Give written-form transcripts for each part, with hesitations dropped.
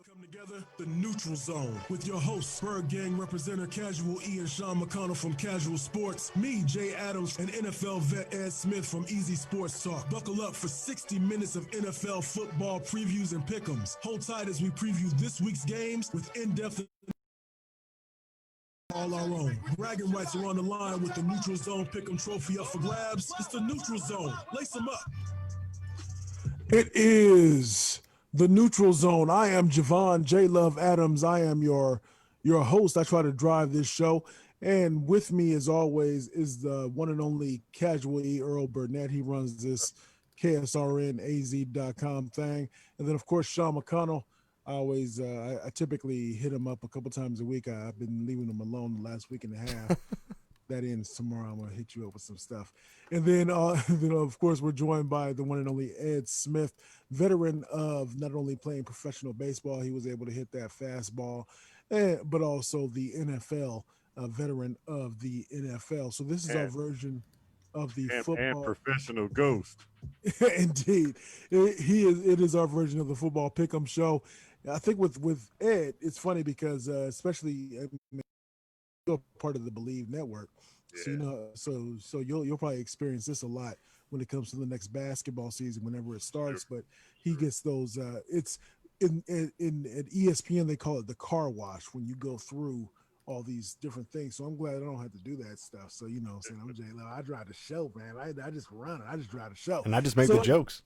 Come together, the Neutral Zone, with your hosts, Bird Gang representative Casual E and Sean McConnell from Casual Sports, me, Jay Adams, and NFL vet Ed Smith from Easy Sports Talk. Buckle up for 60 minutes of NFL football previews and pick'ems. Hold tight as we preview this week's games with in-depth all our own. Bragging rights are on the line with the Neutral Zone Pick'em trophy up for grabs. It's the Neutral Zone. Lace them up. It is the Neutral Zone. I am Javon J. Love Adams. I am your host. I try to drive this show. And with me, as always, is the one and only Casual E. Earl Burnett. He runs this KSRNAZ.com thing. And then, of course, Sean McConnell. I typically hit him up a couple times a week. I've been leaving him alone the last week and a half. That ends tomorrow. I'm gonna hit you up with some stuff, and then of course we're joined by the one and only Ed Smith, veteran of not only playing professional baseball, he was able to hit that fastball, but also the NFL, veteran of the NFL. So this is our version of the football and professional ghost. Indeed, it is our version of the football pick'em show. I think with Ed, it's funny because especially you're part of the Believe Network, so you'll probably experience this a lot when it comes to the next basketball season, whenever it starts. But he gets those. It's in at ESPN they call it the car wash when you go through all these different things. So I'm glad I don't have to do that stuff. So I'm Jay Love. I drive the show, man. I just run it. I just drive the show, and I just make the jokes.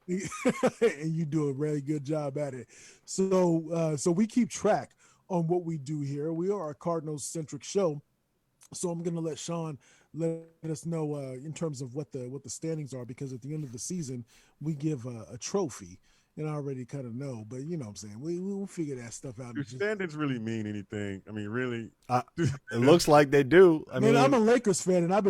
And you do a really good job at it. So we keep track on what we do here. We are a Cardinals centric show. So I'm going to let Sean let us know in terms of what the standings are, because at the end of the season we give a trophy, and I already kind of know, but you know what I'm saying, we'll figure that stuff out. Do standings really mean anything? I mean, really? It looks like they do. I mean, I'm a Lakers fan, and I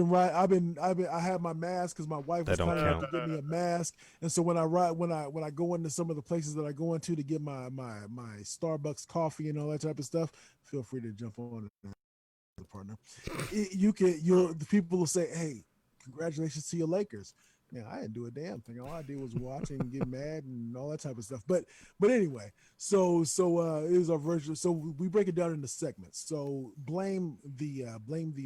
have my mask because my wife was kind enough to give me a mask, and so when I go into some of the places that I go into to get my Starbucks coffee and all that type of stuff, feel free to jump on the partner. The people will say, "Hey, congratulations to your Lakers." Yeah, I didn't do a damn thing. All I did was watch and get mad and all that type of stuff. But anyway, so it is our version. So we break it down into segments. So blame the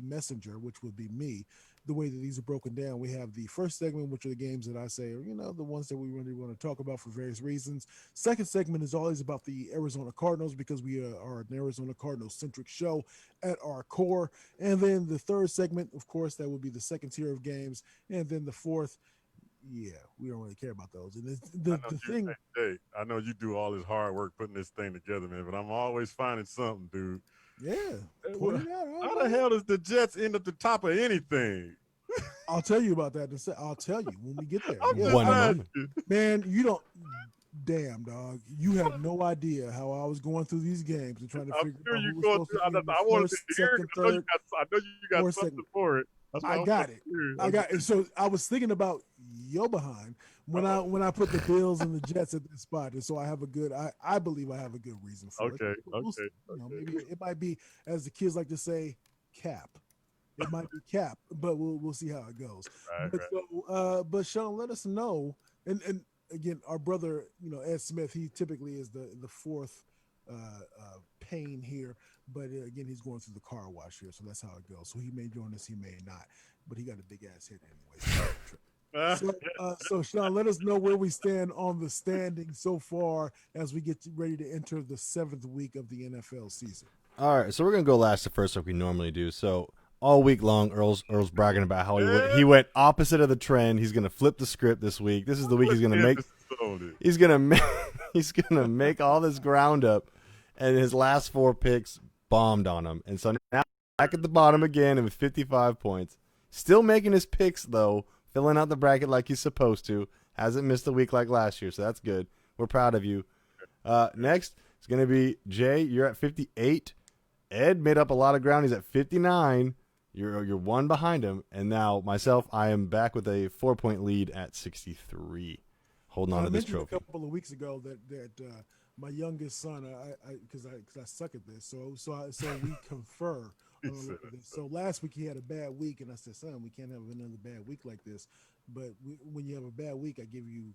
messenger, which would be me. The way that these are broken down, we have the first segment, which are the games that I say are, the ones that we really want to talk about for various reasons. Second segment is always about the Arizona Cardinals, because we are an Arizona Cardinals centric show at our core. And then the third segment, of course, that would be the second tier of games. And then the fourth, we don't really care about those. And the thing, hey, I know you do all this hard work putting this thing together, man, but I'm always finding something, dude. Yeah. How the hell does the Jets end at the top of anything? I'll tell you about that. I'll tell you when we get there. One moment. Man, you don't. Damn, dog. You have no idea how I was going through these games and trying to figure out who was supposed to be I wanted first, to hear second, it. I know third. you got something for it. I got it. And so I was thinking about your behind when I put the Bills and the Jets at this spot, and so I have a good. I believe I have a good reason for it. Okay. Maybe it might be, as the kids like to say, cap. It might be cap, but we'll see how it goes. But Sean, let us know. And again, our brother, Ed Smith, he typically is the fourth pain here. But again, he's going through the car wash here, so that's how it goes. So he may join us, he may not, but he got a big ass hit anyway. So Sean, let us know where we stand on the standing so far as we get ready to enter the 7th week of the NFL season. All right, so we're gonna go last to first like we normally do. So all week long, Earl's bragging about how he went opposite of the trend. He's gonna flip the script this week. This is the week he's gonna make. He's gonna make all this ground up, and his last 4 picks bombed on him. And so now back at the bottom again and with 55 points. Still making his picks, though, filling out the bracket like he's supposed to. Hasn't missed a week like last year, so that's good. We're proud of you. Next, it's going to be Jay. You're at 58. Ed made up a lot of ground. He's at 59. You're one behind him. And now myself, I am back with a 4-point lead at 63. Holding on to this trophy. A couple of weeks ago that my youngest son, because I suck at this, so we confer. So last week he had a bad week, and I said, "Son, we can't have another bad week like this." But when you have a bad week, I give you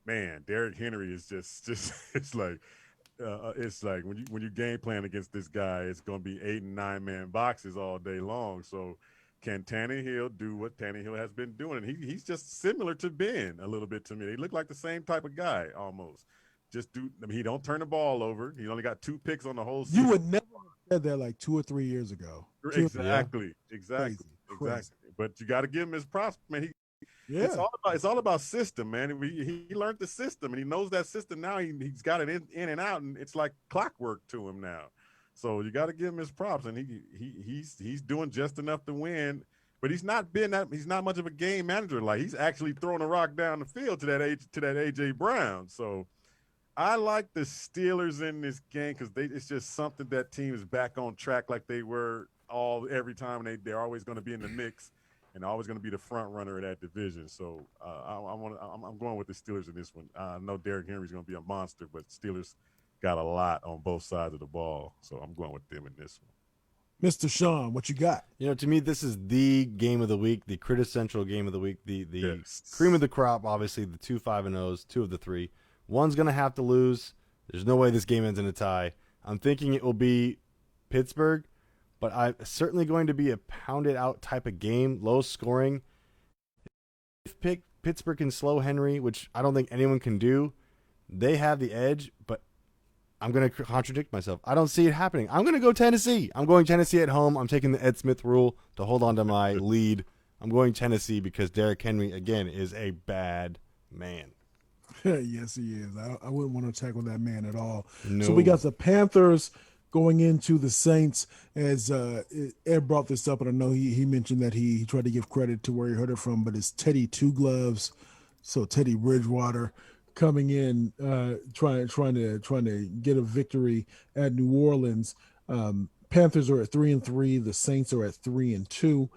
man, Derrick Henry is just it's like when you game plan against this guy, it's going to be 8 and 9 man boxes all day long. So can Tannehill do what Tannehill has been doing? And he's just similar to Ben a little bit to me. They look like the same type of guy almost. I mean, he don't turn the ball over. He only got 2 picks on the whole season. You would never have said that like 2 or 3 years ago. Exactly. Crazy. But you got to give him his props, man. Yeah. It's all about system, man. He learned the system, and he knows that system now. He's got it in and out, and it's like clockwork to him now. So you got to give him his props, and he's doing just enough to win. But he's not much of a game manager. Like, he's actually throwing a rock that field to that AJ Brown. So I like the Steelers in this game because it's just something that team is back on track like they were every time. They're always going to be in the mix and always going to be the front runner of that division. So I'm going with the Steelers in this one. I know Derrick Henry's going to be a monster, but Steelers got a lot on both sides of the ball. So I'm going with them in this one. Mr. Sean, what you got? To me, this is the game of the week, the quintessential game of the week, the cream of the crop, obviously, the 2 5-0s, 2 of the 3. One's going to have to lose. There's no way this game ends in a tie. I'm thinking it will be Pittsburgh, but I'm certainly going to be a pounded out type of game, low scoring. If Pittsburgh can slow Henry, which I don't think anyone can do, they have the edge, but I'm going to contradict myself. I don't see it happening. I'm going to go Tennessee. I'm going Tennessee at home. I'm taking the Ed Smith rule to hold on to my lead. I'm going Tennessee because Derrick Henry, again, is a bad man. Yes, he is. I wouldn't want to tackle that man at all. No. So we got the Panthers going into the Saints. As Ed brought this up, and I know he mentioned that he tried to give credit to where he heard it from, but it's Teddy Two Gloves, so Teddy Bridgewater coming in, trying to get a victory at New Orleans. Panthers are at 3-3. The Saints are at 3-2.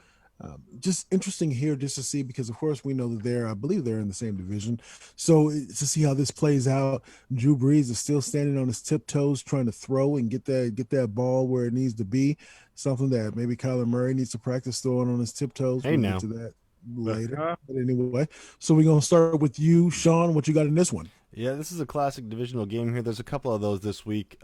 Just interesting here just to see, because of course we know that I believe they're in the same division. So to see how this plays out, Drew Brees is still standing on his tiptoes trying to throw and get that ball where it needs to be. Something that maybe Kyler Murray needs to practice throwing on his tiptoes. Hey, we'll get to that later. But anyway, so we're going to start with you, Sean. What you got in this one? Yeah, this is a classic divisional game here. There's a couple of those this week.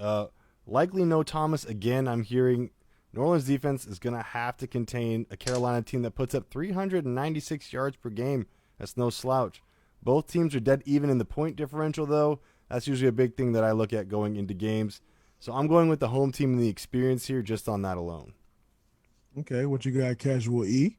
Likely no Thomas again. I'm hearing New Orleans defense is going to have to contain a Carolina team that puts up 396 yards per game. That's no slouch. Both teams are dead even in the point differential, though. That's usually a big thing that I look at going into games. So I'm going with the home team and the experience here just on that alone. Okay, what you got, Casual E?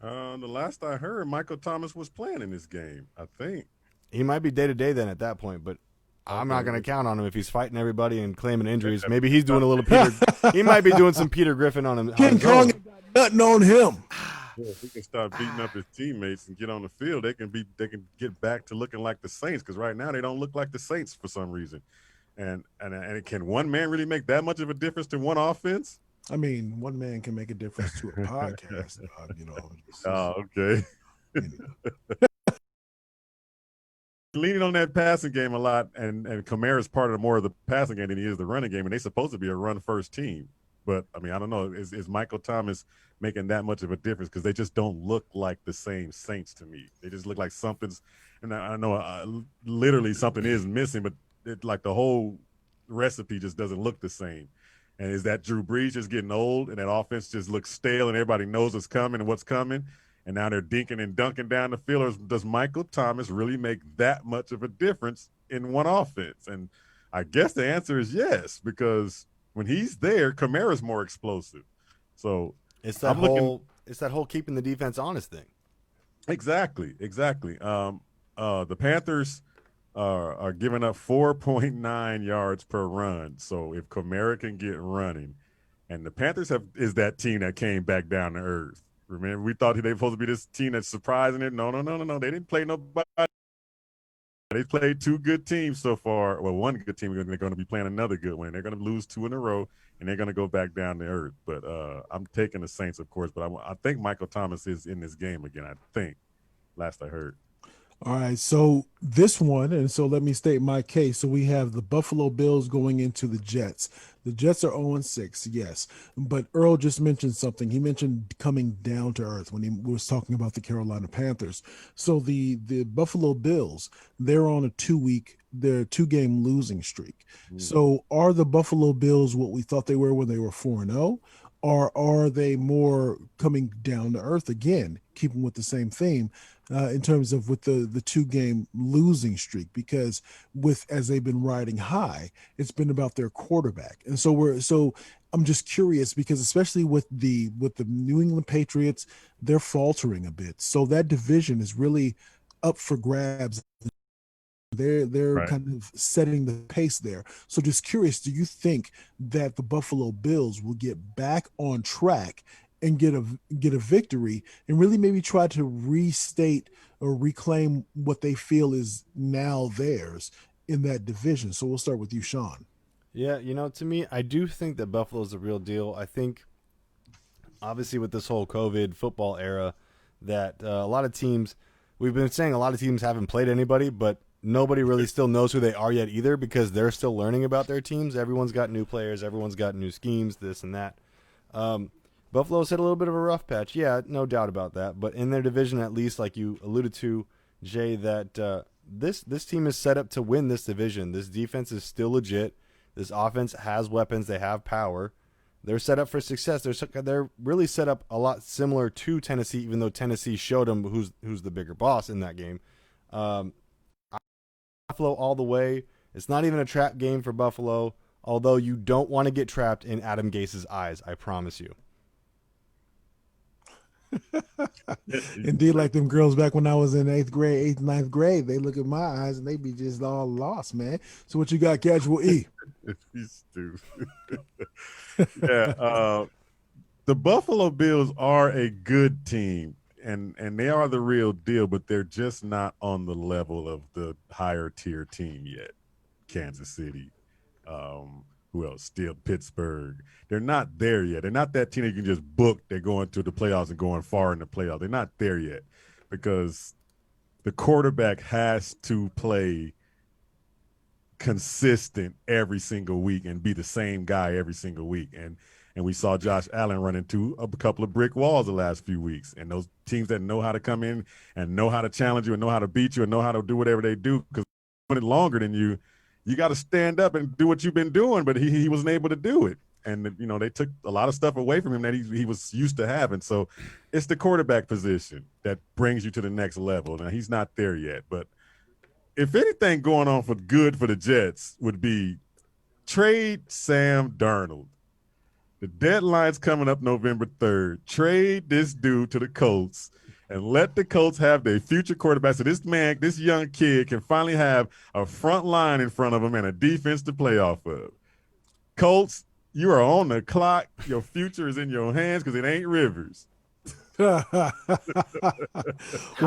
The last I heard, Michael Thomas was playing in this game, I think. He might be day-to-day then at that point, but I'm not going to count on him if he's fighting everybody and claiming injuries. Maybe he's doing a little Peter. He might be doing some Peter Griffin on him. King Kong got nothing on him. Yeah, if he can start beating up his teammates and get on the field, they can get back to looking like the Saints, because right now they don't look like the Saints for some reason. And can one man really make that much of a difference to one offense? I mean, one man can make a difference to a podcast. Oh, okay. Leaning on that passing game a lot, and Kamara's part of more of the passing game than he is the running game, and they're supposed to be a run-first team. But, I mean, I don't know. Is Michael Thomas making that much of a difference? Because they just don't look like the same Saints to me. They just look like something's – and I know literally something is missing, but like the whole recipe just doesn't look the same. And is that Drew Brees just getting old and that offense just looks stale and everybody knows what's coming and what's coming? And now they're dinking and dunking down the field. Or does Michael Thomas really make that much of a difference in one offense? And I guess the answer is yes, because when he's there, Kamara's more explosive. So it's that whole keeping the defense honest thing. Exactly. The Panthers are giving up 4.9 yards per run. So if Kamara can get running, and the Panthers is that team that came back down to earth. Remember, we thought they were supposed to be this team that's surprising it. No. They didn't play nobody. They played 2 good teams so far. Well, one good team, they're going to be playing another good one. They're going to lose 2 in a row, and they're going to go back down to earth. But I'm taking the Saints, of course. But I think Michael Thomas is in this game again, I think, last I heard. All right, so this one, and so let me state my case. So we have the Buffalo Bills going into the Jets. The Jets are 0-6, yes. But Earl just mentioned something. He mentioned coming down to earth when he was talking about the Carolina Panthers. So the Buffalo Bills, they're on a 2-week, they're 2-game losing streak. Mm. So are the Buffalo Bills what we thought they were when they were 4-0? Or are they more coming down to earth again, keeping with the same theme? In terms of with the 2-game losing streak, because with as they've been riding high, it's been about their quarterback. And so I'm just curious because especially with the New England Patriots, they're faltering a bit. So that division is really up for grabs. They're Right. kind of setting the pace there. So just curious, do you think that the Buffalo Bills will get back on track and get a victory and really maybe try to restate or reclaim what they feel is now theirs in that division? So we'll start with you, Sean. Yeah, to me, I do think that Buffalo's the real deal. I think, obviously, with this whole COVID football era, that a lot of teams, we've been saying a lot of teams haven't played anybody, but nobody really still knows who they are yet either because they're still learning about their teams. Everyone's got new players, everyone's got new schemes, this and that. Um, Buffalo's hit a little bit of a rough patch. Yeah, no doubt about that. But in their division, at least, like you alluded to, Jay, that this team is set up to win this division. This defense is still legit. This offense has weapons. They have power. They're set up for success. They're really set up a lot similar to Tennessee, even though Tennessee showed them who's the bigger boss in that game. Um, Buffalo all the way. It's not even a trap game for Buffalo, although you don't want to get trapped in Adam Gase's eyes. I promise you. Indeed, like them girls back when I was in eighth, ninth grade, they look at my eyes and they be just all lost, man. So what you got, Casual E? He's stupid. Yeah. The Buffalo Bills are a good team, and they are the real deal, but they're just not on the level of the higher tier team yet. Kansas City, who else? Still Pittsburgh. They're not there yet. They're not that team that you can just book. They're going to the playoffs and going far in the playoffs. They're not there yet because the quarterback has to play consistent every single week and be the same guy every single week. And we saw Josh Allen run into a couple of brick walls the last few weeks. And those teams that know how to come in and know how to challenge you and know how to beat you and know how to do whatever they do because they're doing it longer than you, you got to stand up and do what you've been doing. But he wasn't able to do it. And, they took a lot of stuff away from him that he was used to having. So it's the quarterback position that brings you to the next level. Now, he's not there yet. But if anything going on for good for the Jets would be trade Sam Darnold. The deadline's coming up November 3rd. Trade this dude to the Colts and let the Colts have their future quarterback. So this young kid can finally have a front line in front of him and a defense to play off of. Colts, you are on the clock. Your future is in your hands because it ain't Rivers. How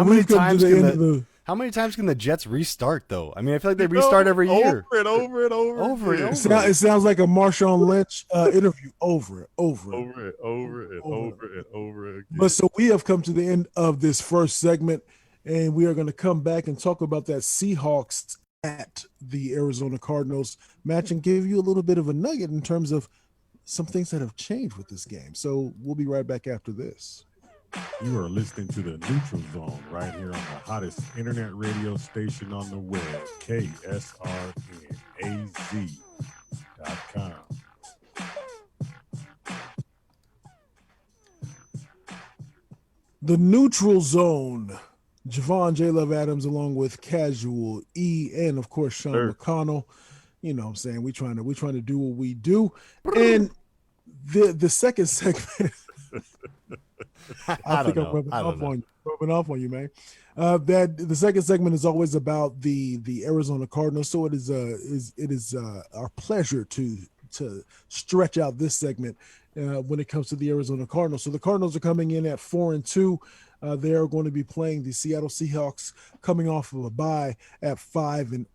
many times can the Jets restart though? I mean, I feel like they restart every year. Over and over. It sounds like a Marshawn Lynch interview. Over and over again. But so we have come to the end of this first segment, and we are going to come back and talk about that Seahawks at the Arizona Cardinals match and give you a little bit of a nugget in terms of some things that have changed with this game. So we'll be right back after this. You are listening to the Neutral Zone right here on the hottest internet radio station on the web, KSRNAZ.com. The Neutral Zone. Javon J. Love Adams along with Casual E and of course Sean McConnell. You know what I'm saying? We're trying to do what we do. And the second segment I think I'm rubbing off on you, man. That the second segment is always about the Arizona Cardinals. So it is our pleasure to stretch out this segment when it comes to the Arizona Cardinals. So the Cardinals are coming in at 4-2. They are going to be playing the Seattle Seahawks coming off of a bye at 5-0.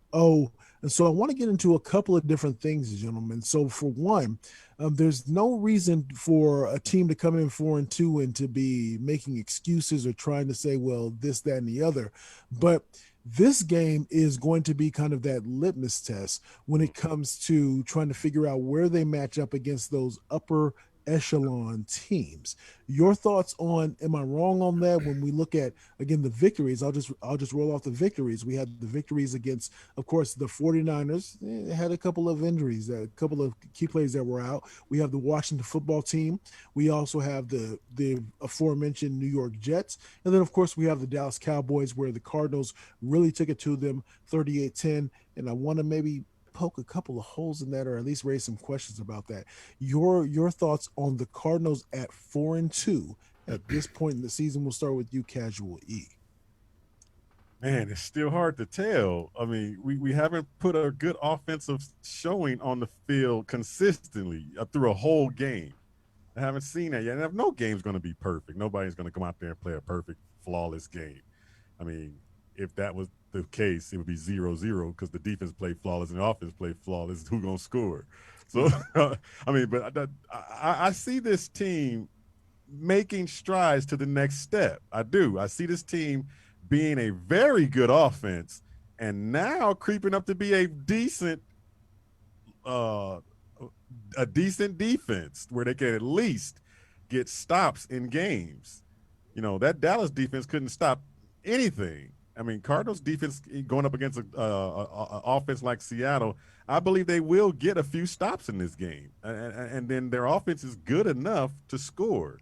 And so I want to get into a couple of different things, gentlemen. So for one, there's no reason for a team to come in 4-2 and to be making excuses or trying to say, well, this, that, and the other. But this game is going to be kind of that litmus test when it comes to trying to figure out where they match up against those upper echelon teams. Your thoughts on, am I wrong on that? When we look at, again, the victories, I'll just roll off the victories. We had the victories against, of course, the 49ers. Had a couple of injuries, a couple of key players that were out. We have the Washington football team. We also have the aforementioned New York Jets. And then, of course, we have the Dallas Cowboys, where the Cardinals really took it to them 38-10. And I want to maybe poke a couple of holes in that, or at least raise some questions about that. Your thoughts on the Cardinals at 4-2 at this point in the season? We'll start with you, Casual E. Man, it's still hard to tell. I mean, we haven't put a good offensive showing on the field consistently through a whole game. I haven't seen that yet. And no game's going to be perfect. Nobody's going to come out there and play a perfect, flawless game. I mean, if that was the case, it would be 0-0 because the defense played flawless and the offense played flawless. Who's going to score? So, I mean, but I see this team making strides to the next step. I do. I see this team being a very good offense and now creeping up to be a decent defense where they can at least get stops in games. You know, that Dallas defense couldn't stop anything. I mean, Cardinals defense going up against an offense like Seattle, I believe they will get a few stops in this game. And then their offense is good enough to score.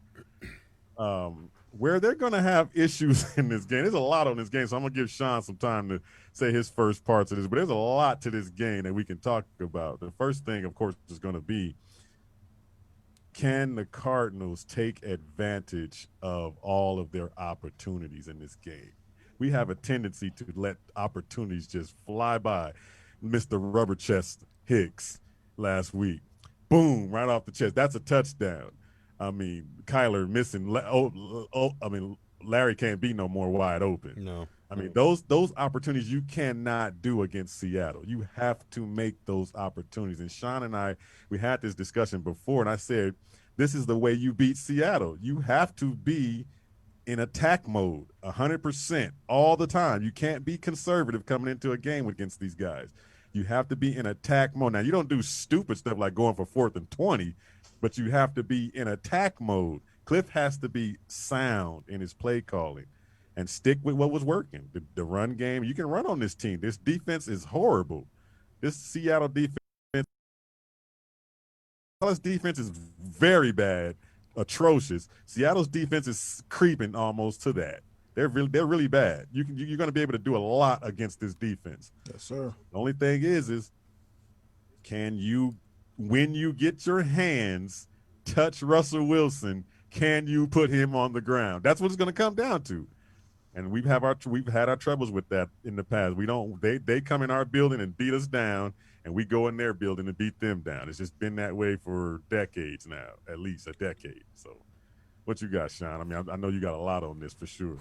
Where they're going to have issues in this game, there's a lot on this game, so I'm going to give Sean some time to say his first parts of this. But there's a lot to this game that we can talk about. The first thing, of course, is going to be, can the Cardinals take advantage of all of their opportunities in this game? We have a tendency to let opportunities just fly by. Mr. Rubber Chest Hicks last week. Boom, right off the chest. That's a touchdown. I mean, Kyler missing. Larry can't be no more wide open. No. I mean, those opportunities you cannot do against Seattle. You have to make those opportunities. And Sean and I, we had this discussion before, and I said, this is the way you beat Seattle. You have to be in attack mode 100% all the time. You can't be conservative coming into a game against these guys. You have to be in attack mode. Now, you don't do stupid stuff like going for 4th and 20, but you have to be in attack mode. Cliff has to be sound in his play calling and stick with what was working. The run game, you can run on this team. This defense is horrible. This Seattle defense, Dallas defense is very bad. Atrocious. Seattle's defense is creeping almost to that. They're really bad. You're going to be able to do a lot against this defense. Yes, sir. The only thing is can you, when you get your hands touch Russell Wilson, can you put him on the ground? That's what it's going to come down to. And we've had our troubles with that in the past. They come in our building and beat us down, and we go in their building and beat them down. It's just been that way for decades now, at least a decade. So what you got, Sean? I mean, I know you got a lot on this for sure.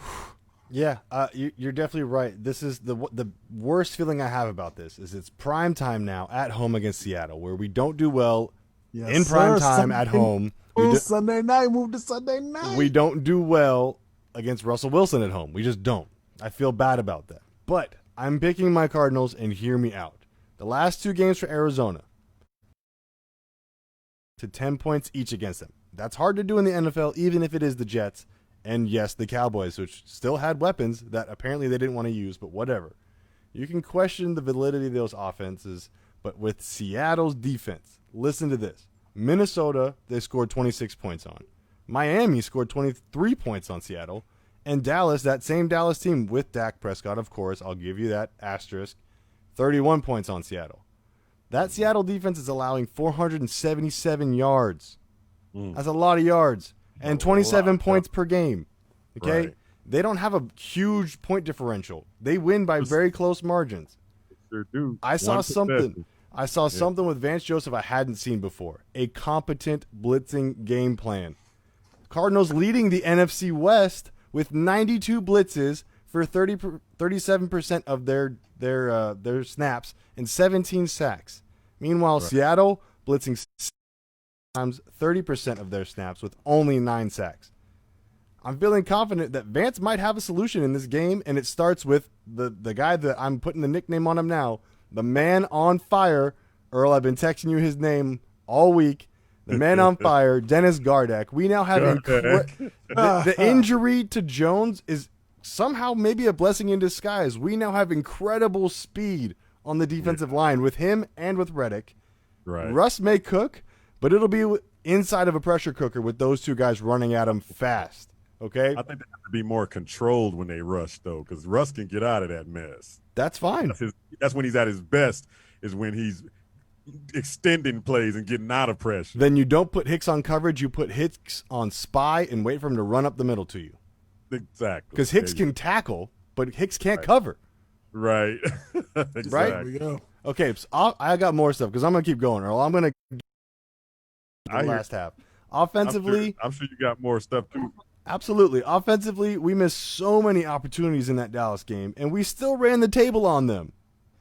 Yeah, you're definitely right. This is the worst feeling I have about this is it's prime time now at home against Seattle, where we don't do well in prime time at home. Sunday night, move to Sunday night. We don't do well against Russell Wilson at home. We just don't. I feel bad about that. But I'm picking my Cardinals, and hear me out. The last 2 games for Arizona to 10 points each against them. That's hard to do in the NFL, even if it is the Jets and, yes, the Cowboys, which still had weapons that apparently they didn't want to use, but whatever. You can question the validity of those offenses, but with Seattle's defense, listen to this. Minnesota, they scored 26 points on. Miami scored 23 points on Seattle. And Dallas, that same Dallas team with Dak Prescott, of course, I'll give you that asterisk, 31 points on Seattle. That Seattle defense is allowing 477 yards. That's a lot of yards. And 27 points per game. Okay? Right. They don't have a huge point differential. They win by very close margins. Sure do. I saw something with Vance Joseph I hadn't seen before. A competent blitzing game plan. Cardinals leading the NFC West with 92 blitzes, for 37% of their snaps and 17 sacks. Meanwhile, right. Seattle blitzing times 30% of their snaps with only 9 sacks. I'm feeling confident that Vance might have a solution in this game, and it starts with the guy that I'm putting the nickname on him now, the man on fire. Earl, I've been texting you his name all week. The man on fire, Dennis Gardeck. We now have the injury to Jones is somehow maybe a blessing in disguise. We now have incredible speed on the defensive line with him and with Reddick. Right. Russ may cook, but it'll be inside of a pressure cooker with those two guys running at him fast. Okay? I think they have to be more controlled when they rush, though, because Russ can get out of that mess. That's fine. That's when he's at his best, is when he's extending plays and getting out of pressure. Then you don't put Hicks on coverage. You put Hicks on spy and wait for him to run up the middle to you. Exactly. Because Hicks can tackle, but Hicks can't cover. Right. Exactly. Right? There we go. Okay, so I got more stuff because I'm going to keep going, Earl. I'm going to the last half. Offensively. I'm sure you got more stuff, too. Absolutely. Offensively, we missed so many opportunities in that Dallas game, and we still ran the table on them.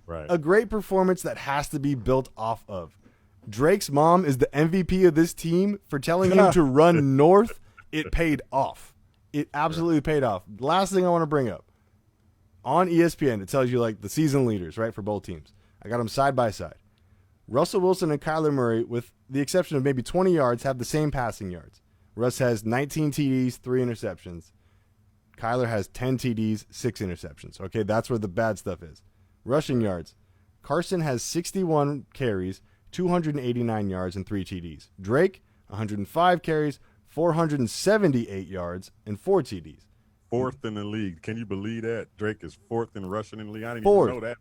Right. A great performance that has to be built off of. Drake's mom is the MVP of this team for telling him to run north. It paid off. It absolutely paid off. Last thing I want to bring up. On ESPN, it tells you like the season leaders, right, for both teams. I got them side by side. Russell Wilson and Kyler Murray, with the exception of maybe 20 yards, have the same passing yards. Russ has 19 TDs, 3 interceptions. Kyler has 10 TDs, 6 interceptions. Okay, that's where the bad stuff is. Rushing yards. Carson has 61 carries, 289 yards, and 3 TDs. Drake, 105 carries, 478 yards, and 4 TDs. Fourth in the league. Can you believe that? Drake is fourth in rushing in the league. I didn't Fourth. even know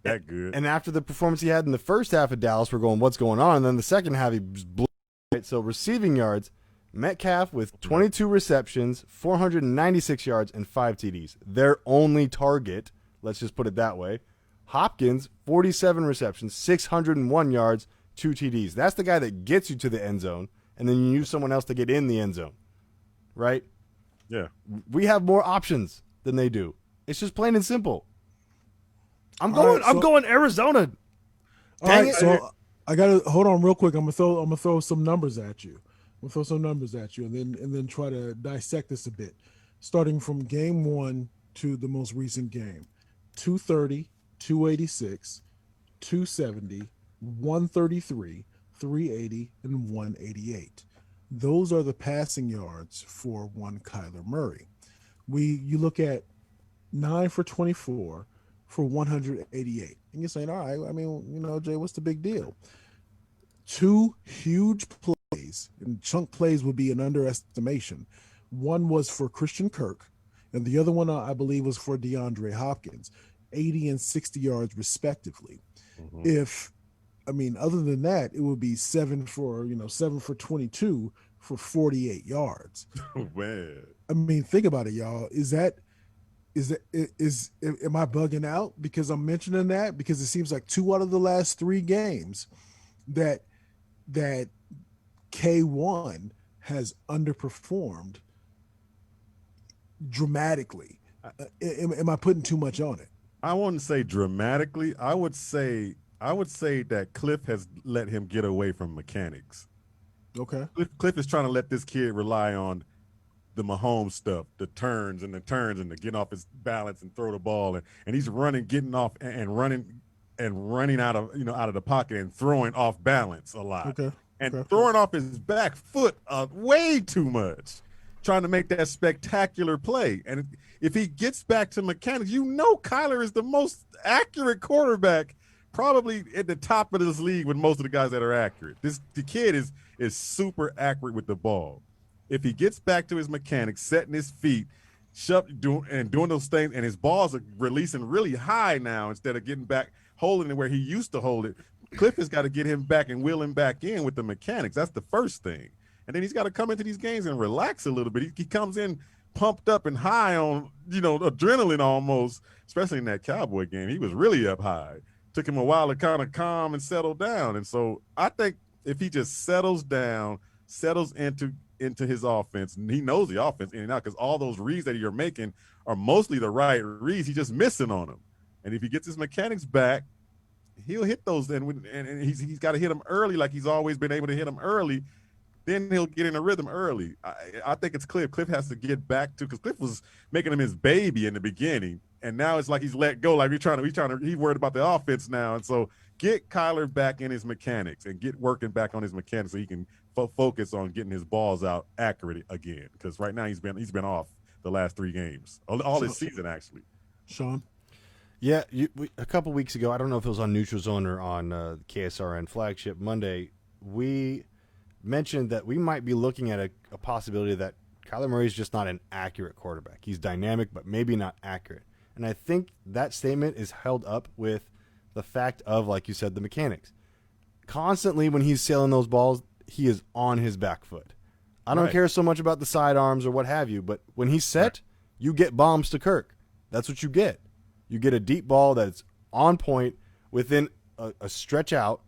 that good. And after the performance he had in the first half of Dallas, we're going, what's going on? And then the second half, he blew. Right? So receiving yards, Metcalf with 22 receptions, 496 yards, and 5 TDs. Their only target, let's just put it that way. Hopkins, 47 receptions, 601 yards, 2 TDs. That's the guy that gets you to the end zone, and then you use someone else to get in the end zone, right? Yeah. We have more options than they do. It's just plain and simple. I'm going Arizona. All right, so I gotta hold on real quick. I'm gonna throw some numbers at you. And then try to dissect this a bit. Starting from game 1 to the most recent game. 230, 286, 270, 133, 380, and 188. Those are the passing yards for one Kyler Murray. You look at 9 for 24 for 188. And you're saying, all right, I mean, Jay, what's the big deal? 2 huge plays, and chunk plays would be an underestimation. One was for Christian Kirk, and the other one, I believe, was for DeAndre Hopkins, 80 and 60 yards respectively. Mm-hmm. Other than that, it would be 7 for 22 for 48 yards. Man. Think about it, y'all. Am I bugging out because I'm mentioning that? Because it seems like 2 out of the last 3 games that K1 has underperformed dramatically. Am I putting too much on it? I wouldn't say dramatically. I would say that Cliff has let him get away from mechanics. Okay. Cliff is trying to let this kid rely on the Mahomes stuff, the turns and the getting off his balance and throw the ball, and he's getting off and running out of the pocket and throwing off balance a lot. Okay. And throwing off his back foot way too much, trying to make that spectacular play. And if he gets back to mechanics, Kyler is the most accurate quarterback probably at the top of this league with most of the guys that are accurate. The kid is super accurate with the ball. If he gets back to his mechanics, setting his feet, doing those things, and his balls are releasing really high now instead of getting back, holding it where he used to hold it, Cliff has got to get him back and wheel him back in with the mechanics. That's the first thing. And then he's got to come into these games and relax a little bit. He comes in pumped up and high on, adrenaline almost, especially in that Cowboy game. He was really up high. Took him a while to kind of calm and settle down. And so I think if he just settles down, settles into into his offense. He knows the offense in and out because all those reads that you're making are mostly the right reads. He's just missing on them. And if he gets his mechanics back, he'll hit those. And he's got to hit them early like he's always been able to hit them early. Then he'll get in a rhythm early. I think it's Cliff. Cliff has to get back to, because Cliff was making him his baby in the beginning, and now it's like he's let go. Like he's worried about the offense now, and so get Kyler back in his mechanics and get working back on his mechanics so he can focus on getting his balls out accurate again. Because right now he's been off the last 3 games, all this season actually. Sean. Yeah, a couple weeks ago, I don't know if it was on Neutral Zone or on KSRN Flagship Monday, we mentioned that we might be looking at a possibility that Kyler Murray is just not an accurate quarterback. He's dynamic, but maybe not accurate. And I think that statement is held up with the fact of, like you said, the mechanics. Constantly when he's sailing those balls, he is on his back foot. I don't care so much about the sidearms or what have you, but when he's set, you get bombs to Kirk. That's what you get. You get a deep ball that's on point within a stretch out.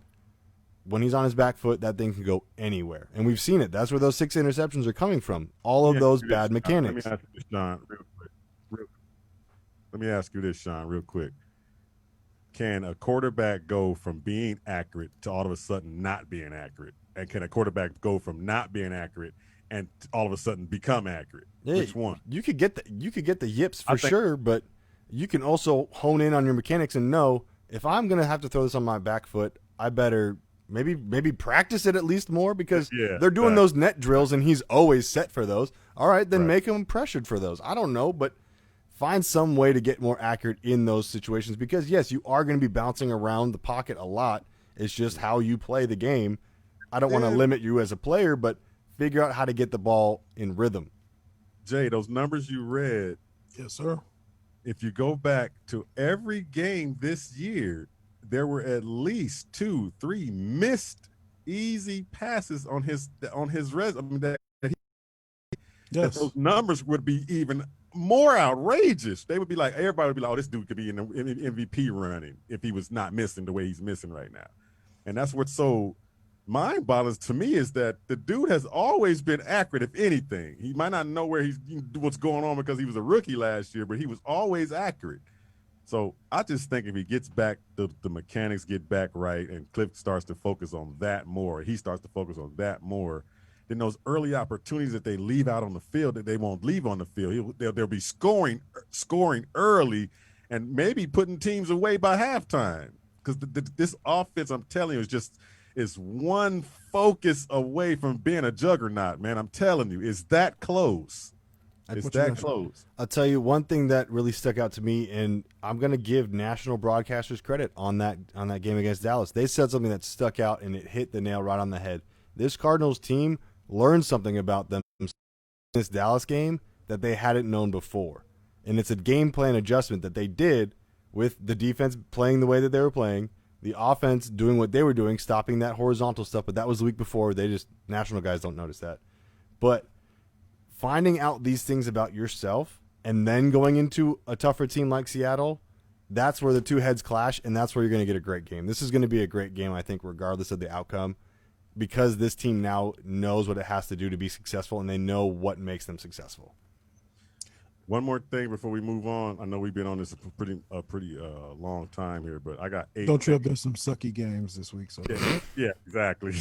When he's on his back foot, that thing can go anywhere. And we've seen it. That's where those 6 interceptions are coming from. All of those bad mechanics. Let me ask you this, Sean, real quick. Let me ask you this, Sean, real quick. Can a quarterback go from being accurate to all of a sudden not being accurate? And can a quarterback go from not being accurate and all of a sudden become accurate? Which one? You could get the yips for sure, but you can also hone in on your mechanics and know, if I'm going to have to throw this on my back foot, I better maybe practice it at least more, because they're doing those net drills and he's always set for those. All right, then make him pressured for those. I don't know, but find some way to get more accurate in those situations, because, yes, you are going to be bouncing around the pocket a lot. It's just how you play the game. I don't want to limit you as a player, but figure out how to get the ball in rhythm. Jay, those numbers you read. Yes, sir. If you go back to every game this year, there were at least 2-3 missed easy passes on his resume. That those numbers would be even more outrageous. They would be like, everybody would be like, oh, this dude could be in the MVP running if he was not missing the way he's missing right now. And that's what's so mind-boggling to me, is that the dude has always been accurate. If anything, he might not know what's going on because he was a rookie last year, but he was always accurate. So I just think if he gets back, the mechanics get back right, and Cliff starts to focus on that more, he starts to focus on that more, then those early opportunities that they leave out on the field that they won't leave on the field, they'll be scoring early and maybe putting teams away by halftime. Because this offense, I'm telling you, is one focus away from being a juggernaut, man. I'm telling you, it's that close. It's that close. I'll tell you one thing that really stuck out to me, and I'm going to give national broadcasters credit on that game against Dallas. They said something that stuck out, and it hit the nail right on the head. This Cardinals team learned something about them in this Dallas game that they hadn't known before. And it's a game plan adjustment that they did with the defense playing the way that they were playing, the offense doing what they were doing, stopping that horizontal stuff, but that was the week before. National guys don't notice that. But finding out these things about yourself and then going into a tougher team like Seattle, that's where the two heads clash, and that's where you're going to get a great game. This is going to be a great game, I think, regardless of the outcome, because this team now knows what it has to do to be successful, and they know what makes them successful. One more thing before we move on. I know we've been on this a pretty long time here, but I got 8. Don't trip. There's some sucky games this week. So yeah, exactly.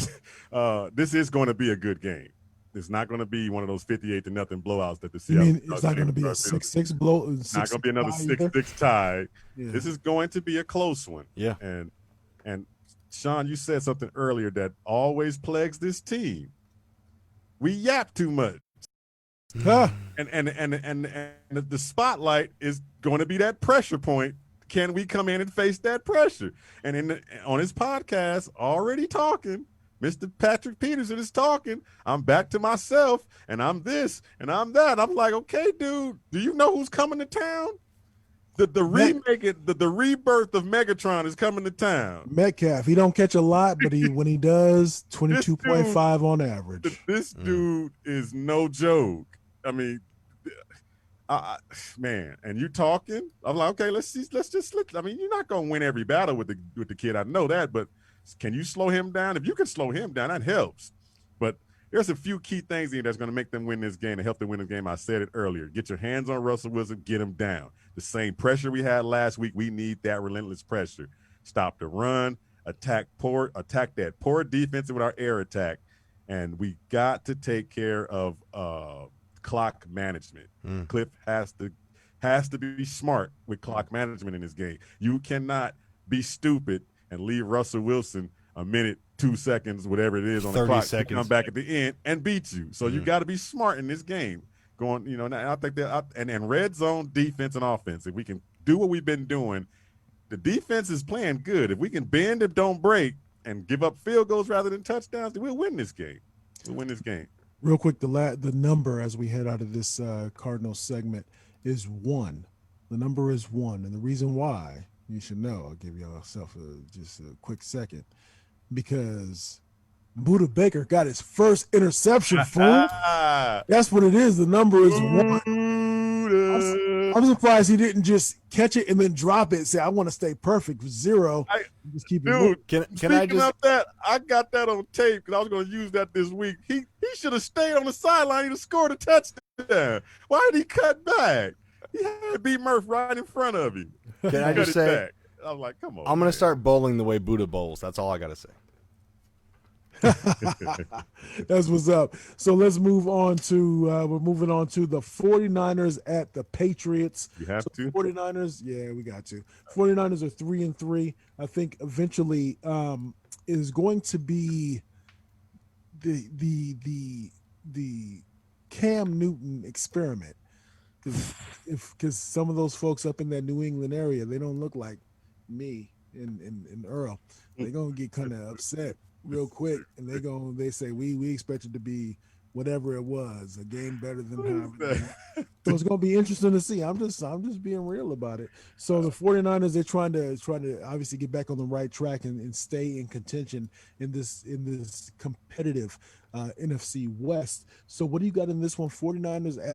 This is going to be a good game. It's not going to be one of those 58-0 blowouts that the Seattle. You mean it's not going to be a 6-6 blow? It's not going to be another 6-6 tie. Yeah. This is going to be a close one. Yeah. And Sean, you said something earlier that always plagues this team. We yap too much. Huh. And the spotlight is going to be that pressure point. Can we come in and face that pressure? And on his podcast, already talking, Mr. Patrick Peterson is talking. I'm back to myself, and I'm this, and I'm that. I'm like, okay, dude, do you know who's coming to town? The rebirth of Megatron is coming to town. Metcalf, he don't catch a lot, but when he does, 22.5 on average. This dude is no joke. I mean, man, and you talking? I'm like, okay, let's see. I mean, you're not gonna win every battle with the kid. I know that, but can you slow him down? If you can slow him down, that helps. But there's a few key things in that's going to make them win this game and help them win the game. I said it earlier. Get your hands on Russell Wilson, get him down. The same pressure we had last week, we need that relentless pressure. Stop the run, attack that poor defense with our air attack, and we got to take care of clock management. Cliff has to be smart with clock management in this game. You cannot be stupid and leave Russell Wilson a minute, 2 seconds, whatever it is on the clock to come back at the end and beat you. So you got to be smart in this game. And I think that and red zone defense and offense, if we can do what we've been doing, the defense is playing good. If we can bend and don't break and give up field goals rather than touchdowns, then we'll win this game. Real quick, the number as we head out of this Cardinals segment is 1. The number is 1, and the reason why you should know. I'll give yourself just a quick second, because Budda Baker got his first interception, fool. That's what it is. The number is 1. I'm surprised he didn't just catch it and then drop it and say, I want to stay perfect with 0. Just keep it moving. Can I just of that, I got that on tape because I was going to use that this week. He should have stayed on the sideline. He'd have scored a touchdown. Why did he cut back? He had B. Murph right in front of him. Can I just say, I was like, come on. I'm going to start bowling the way Budda bowls. That's all I got to say. That's what's up. So let's move on to we're moving on to the 49ers at the Patriots. You have to. 49ers, yeah, we got to. 49ers are 3-3. I think eventually is going to be the Cam Newton experiment. Because some of those folks up in that New England area, they don't look like me and Earl. They're gonna get kind of upset real quick, and they say we expected to be whatever it was, a game better than how. So it's gonna be interesting to see. I'm just being real about it. So the 49ers, they're trying to obviously get back on the right track and stay in contention in this competitive NFC West. So what do you got in this one? 49ers at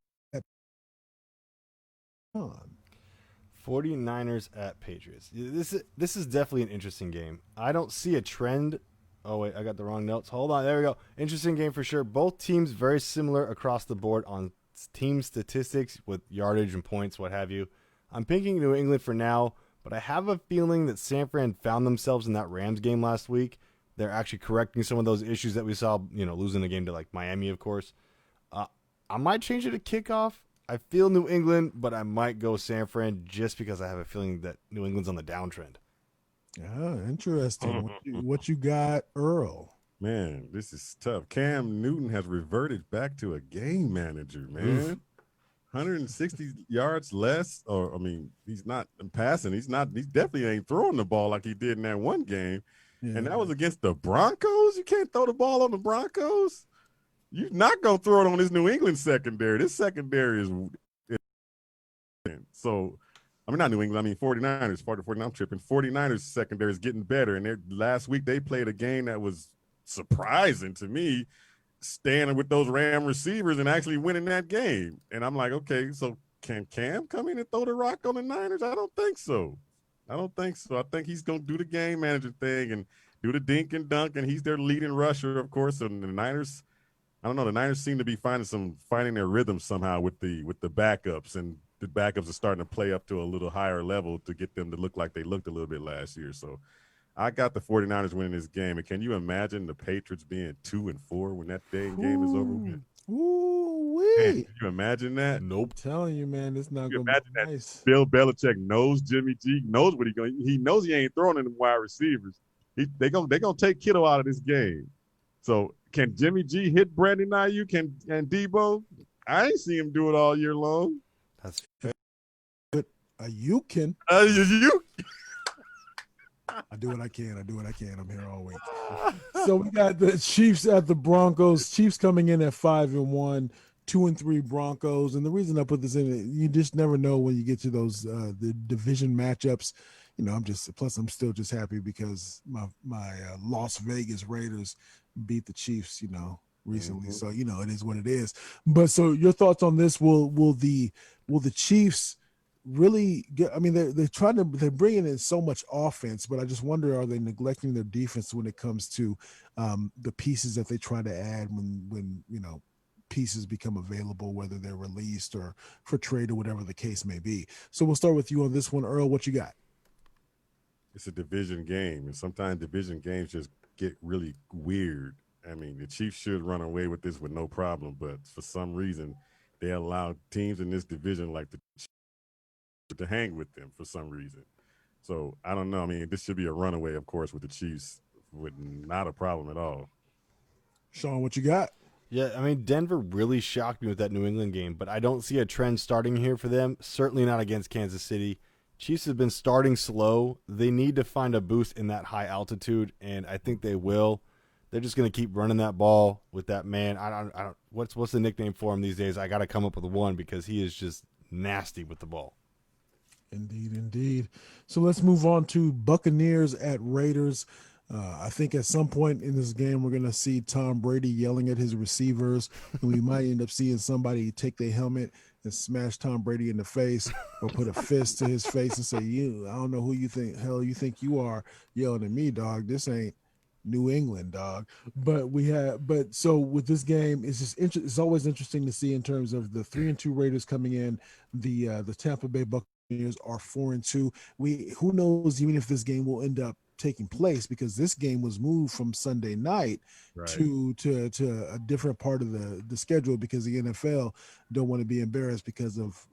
49ers at Patriots. This is definitely an interesting game. I don't see a trend. Oh, wait, I got the wrong notes. Hold on. There we go. Interesting game for sure. Both teams very similar across the board on team statistics with yardage and points, what have you. I'm picking New England for now, but I have a feeling that San Fran found themselves in that Rams game last week. They're actually correcting some of those issues that we saw, losing the game to like Miami, of course. I might change it to kickoff. I feel New England, but I might go San Fran just because I have a feeling that New England's on the downtrend. Oh, interesting. What you got, Earl? Man, this is tough. Cam Newton has reverted back to a game manager, man. 160 yards less, he's not passing. He definitely ain't throwing the ball like he did in that one game. Yeah. And that was against the Broncos. You can't throw the ball on the Broncos. You're not going to throw it on this New England secondary. This secondary is so, not New England. 49ers. 49, I'm tripping. 49ers secondary is getting better. And last week they played a game that was surprising to me, standing with those Ram receivers and actually winning that game. And I'm like, okay, so can Cam come in and throw the rock on the Niners? I don't think so. I think he's going to do the game manager thing and do the dink and dunk, and he's their leading rusher, of course. And the Niners, I don't know. The Niners seem to be finding their rhythm somehow with the backups, and the backups are starting to play up to a little higher level to get them to look like they looked a little bit last year. So I got the 49ers winning this game. And can you imagine the Patriots being 2-4 when that game is over with? Man, can you imagine that? Nope. I'm telling you, man, it's not going to be nice. Bill Belichick knows Jimmy G, knows what he knows he ain't throwing in the wide receivers. They gonna take Kittle out of this game. So can Jimmy G hit Brandon Ayuk and Debo? I ain't see him do it all year long. That's fair. But you can. You. I do what I can. I'm here all week. So we got the Chiefs at the Broncos. Chiefs coming in at 5-1, 2-3 Broncos. And the reason I put this in, you just never know when you get to those the division matchups. I'm still just happy because my Las Vegas Raiders beat the Chiefs, recently. So it is what it is. But so your thoughts on this? Will the Chiefs really get, I mean, they're bringing in so much offense, but I just wonder, are they neglecting their defense when it comes to the pieces that they try to add when pieces become available, whether they're released or for trade or whatever the case may be. So we'll start with you on this one, Earl. What you got? It's a division game, and sometimes division games just get really weird. I mean, the Chiefs should run away with this with no problem, but for some reason, they allow teams in this division like the Chiefs to hang with them for some reason. So I don't know. I mean, this should be a runaway, of course, with the Chiefs, with not a problem at all. Sean, what you got? Yeah, I mean, Denver really shocked me with that New England game, but I don't see a trend starting here for them. Certainly not against Kansas City. Chiefs have been starting slow. They need to find a boost in that high altitude, and I think they will. They're just going to keep running that ball with that man. I don't. What's the nickname for him these days? I got to come up with one because he is just nasty with the ball. Indeed. So let's move on to Buccaneers at Raiders. I think at some point in this game, we're going to see Tom Brady yelling at his receivers, and we might end up seeing somebody take their helmet and smash Tom Brady in the face or put a fist to his face and say, I don't know who you think you are yelling at me, dog. This ain't New England, dog. But so with this game, it's just it's always interesting to see in terms of the 3-2 Raiders coming in. The Tampa Bay Buccaneers are 4-2. Who knows even if this game will end up taking place, because this game was moved from Sunday night to a different part of the schedule, because the NFL don't want to be embarrassed because of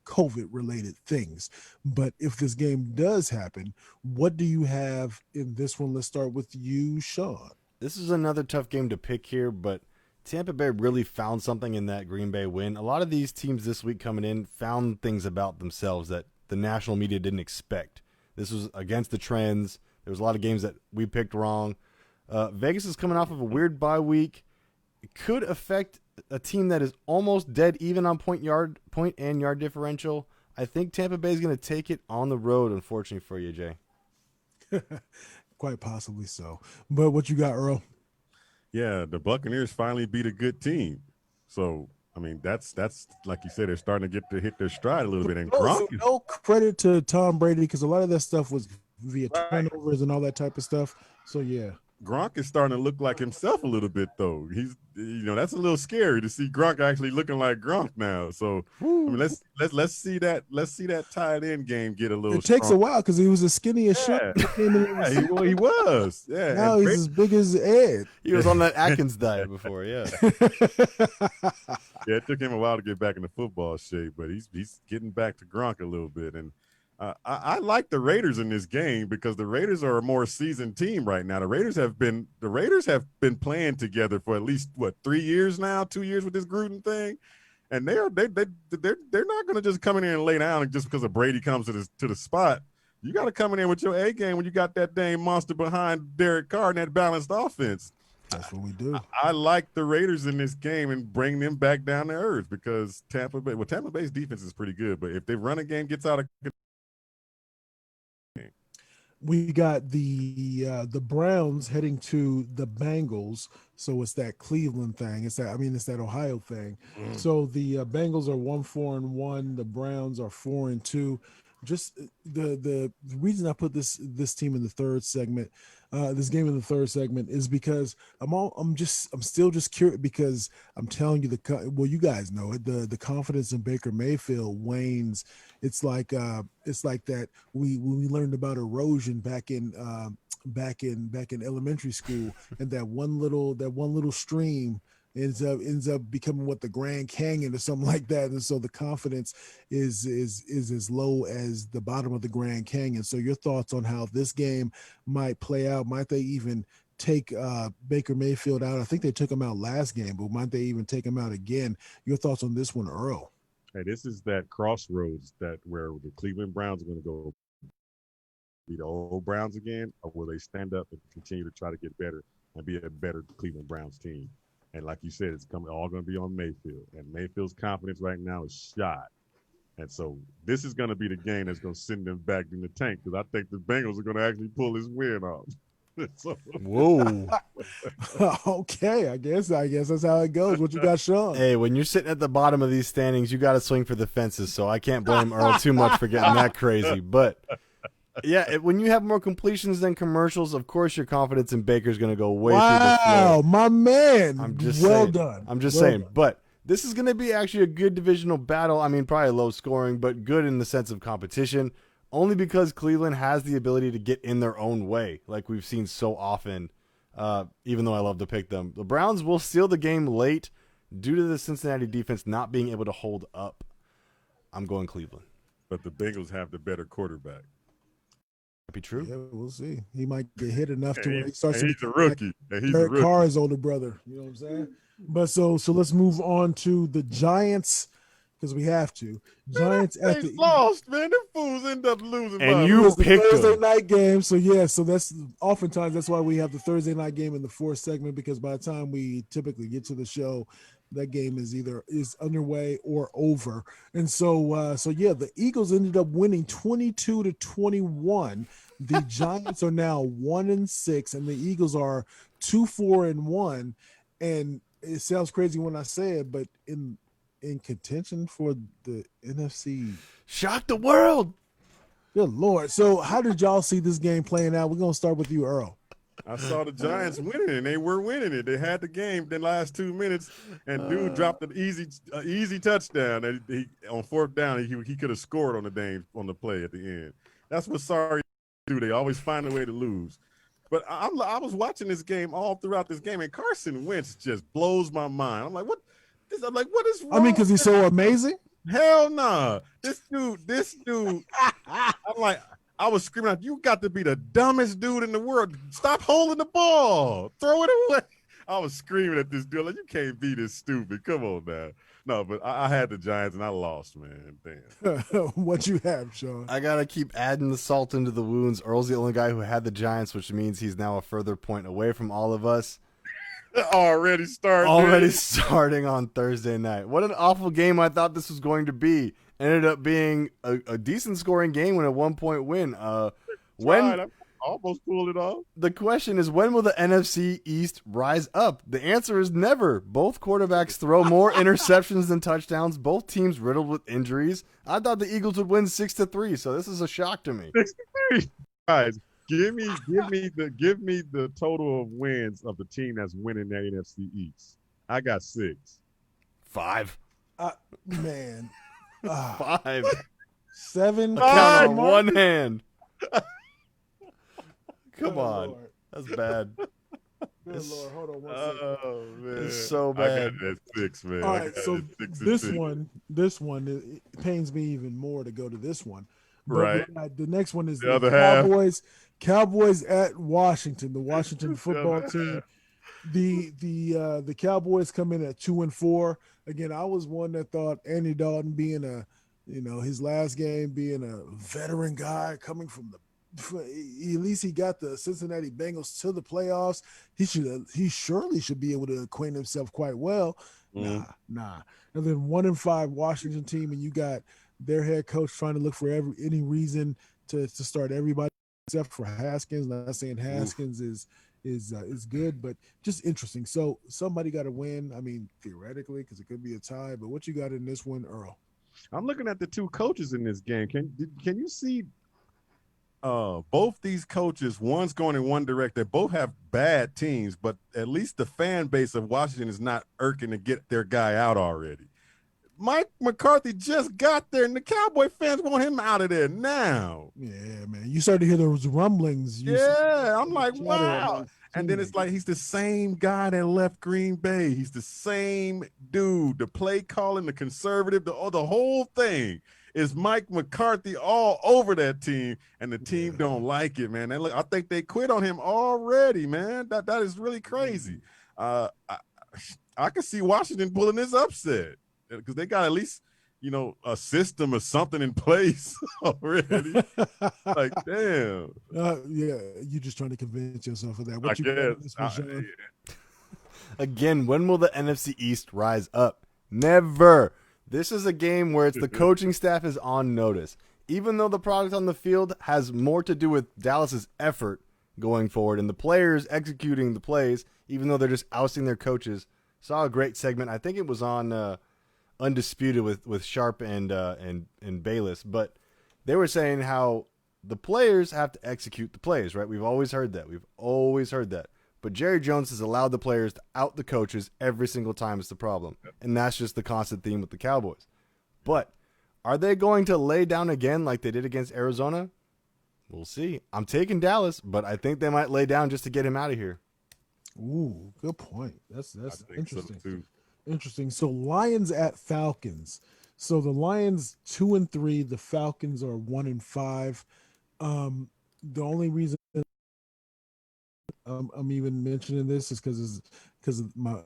COVID related things. But if this game does happen, what do you have in this one? Let's start with you, Sean. This is another tough game to pick here, but Tampa Bay really found something in that Green Bay win. A lot of these teams this week coming in found things about themselves that the national media didn't expect. This was against the trends. There was a lot of games that we picked wrong. Vegas is coming off of a weird bye week. It could affect a team that is almost dead even on point and yard differential. I think Tampa Bay is going to take it on the road, unfortunately for you, Jay. Quite possibly so. But what you got, Earl? Yeah, the Buccaneers finally beat a good team. So, I mean, that's like you said, they're starting to hit their stride a little bit. And no credit to Tom Brady, because a lot of that stuff was via turnovers and all that type of stuff. So yeah, Gronk is starting to look like himself a little bit, though. He's, that's a little scary to see Gronk actually looking like Gronk now. So I mean, let's see that tight end game get a little. It takes a while because he was as skinny as shit. He was. Yeah. Now he's as big as Ed. He was on that Atkins diet before. Yeah. Yeah, it took him a while to get back into football shape, but he's getting back to Gronk a little bit. And I like the Raiders in this game because the Raiders are a more seasoned team right now. The Raiders have been playing together for at least 3 years now, 2 years with this Gruden thing, and they're not going to just come in here and lay down just because of Brady comes to the spot. You got to come in there with your A game when you got that dang monster behind Derek Carr and that balanced offense. That's what we do. I like the Raiders in this game and bring them back down to earth because Tampa Bay's defense is pretty good, but if the running game gets out of we got the Browns heading to the Bengals, so it's that Cleveland thing. It's that Ohio thing. So the Bengals are 1-4-1. The Browns are 4-2. Just the reason I put this team in the third segment, this game in the third segment, is because I'm still just curious, because I'm telling you you guys know it, the confidence in Baker Mayfield wanes. It's like that we learned about erosion back in elementary school, and that one little stream ends up becoming the Grand Canyon or something like that, and so the confidence is as low as the bottom of the Grand Canyon. So your thoughts on how this game might play out? Might they even take Baker Mayfield out? I think they took him out last game, but might they even take him out again? Your thoughts on this one, Earl? Hey, this is that crossroads where the Cleveland Browns are going to go be the old Browns again, or will they stand up and continue to try to get better and be a better Cleveland Browns team? And like you said, it's all going to be on Mayfield. And Mayfield's confidence right now is shot. And so this is going to be the game that's going to send them back in the tank, because I think the Bengals are going to actually pull this win off. So, Whoa. Okay, I guess that's how it goes. What you got, Sean? Hey, when you're sitting at the bottom of these standings, you got to swing for the fences. So I can't blame Earl too much for getting that crazy. But yeah, when you have more completions than commercials, of course your confidence in Baker is going to go way through the floor. Wow, my man. I'm just well saying. done. I'm just well saying. done. But this is going to be actually a good divisional battle. I mean, probably low scoring, but good in the sense of competition. Only because Cleveland has the ability to get in their own way, like we've seen so often, even though I love to pick them. The Browns will steal the game late due to the Cincinnati defense not being able to hold up. I'm going Cleveland. But the Bengals have the better quarterback. That'd be true. Yeah, we'll see. He might get hit enough to where he And starts to he's a become rookie. And he's a Derek rookie. Carr's older brother. You know what I'm saying? But so let's move on to the Giants because we have to. Giants They at the lost, man. Them fools end up losing. And by you It was the picked Thursday them. night game. So yeah, so that's oftentimes that's why we have the Thursday night game in the fourth segment, because by the time we typically get to the show, that game is either underway or over. And so yeah, the Eagles ended up winning 22-21. The Giants are now 1-6, and the Eagles are 2-4-1. And it sounds crazy when I say it, but in contention for the NFC. Shock the world. Good Lord. So how did y'all see this game playing out? We're going to start with you, Earl. I saw the Giants winning, and they were winning it. They had the game the last 2 minutes, and dude dropped an easy touchdown. And he on fourth down, he could have scored on the play at the end. That's what sorry do. They always find a way to lose. But I was watching this game all throughout this game, and Carson Wentz just blows my mind. I'm like, what? What is wrong? I mean, because he's so amazing. Hell nah. This dude. I'm like, I was screaming out, you got to be the dumbest dude in the world. Stop holding the ball. Throw it away. I was screaming at this dude, like, you can't be this stupid. Come on now. No, but I had the Giants and I lost, man. Damn. What you have, Sean? I got to keep adding the salt into the wounds. Earl's the only guy who had the Giants, which means he's now a further point away from all of us. Already starting on Thursday night. What an awful game I thought this was going to be. Ended up being a decent scoring game and a 1-point win. I almost pulled it off. The question is, when will the NFC East rise up? The answer is never. Both quarterbacks throw more interceptions than touchdowns. Both teams riddled with injuries. I thought the Eagles would win 6-3, so this is a shock to me. 6-3. Guys, give me the total of wins of the team that's winning that NFC East. I got 6. 5. Man. 5. 7. Count on one hand. Come Good on. Lord. That's bad. Good Lord. Hold on one second. Oh, man. It's so bad. I got that 6, man. All right, so this 6. one, it pains me even more to go to this one. But Right. the next one is The other half. Cowboys at Washington, the Washington football team. The Cowboys come in at 2-4. Again, I was one that thought Andy Dalton being his last game, being a veteran guy coming from at least he got the Cincinnati Bengals to the playoffs. He surely should be able to acquaint himself quite well. Nah. And then 1-5 Washington team, and you got their head coach trying to look for any reason to start everybody except for Haskins. Not saying Haskins is good, but just interesting. So somebody got to win. I mean, theoretically, because it could be a tie. But what you got in this one, Earl? I'm looking at the two coaches in this game. Can you see both these coaches? One's going in one direction. They both have bad teams, but at least the fan base of Washington is not irking to get their guy out already. Mike McCarthy just got there, and the Cowboy fans want him out of there now. Yeah, man. You start to hear those rumblings. I'm like, wow. And then it's like he's the same guy that left Green Bay. He's the same dude. The play calling, the conservative, the whole thing is Mike McCarthy all over that team, and the team don't like it, man. And look, I think they quit on him already, man. That is really crazy. I can see Washington pulling this upset because they got at least a system or something in place already. Like, damn. Yeah, you're just trying to convince yourself of that. What I you got in this one, Sean? Again, when will the NFC East rise up? Never. This is a game where it's the coaching staff is on notice. Even though the product on the field has more to do with Dallas's effort going forward, and the players executing the plays, even though they're just ousting their coaches. Saw a great segment. I think it was on Undisputed with Sharp and Bayless, but they were saying how the players have to execute the plays, right? We've always heard that. But Jerry Jones has allowed the players to out the coaches every single time is the problem. And that's just the constant theme with the Cowboys. But are they going to lay down again like they did against Arizona? We'll see. I'm taking Dallas, but I think they might lay down just to get him out of here. Ooh, good point. That's interesting. So too. Interesting. So Lions at Falcons. So the Lions 2-3, the Falcons are 1-5. The only reason I'm even mentioning this is because of my,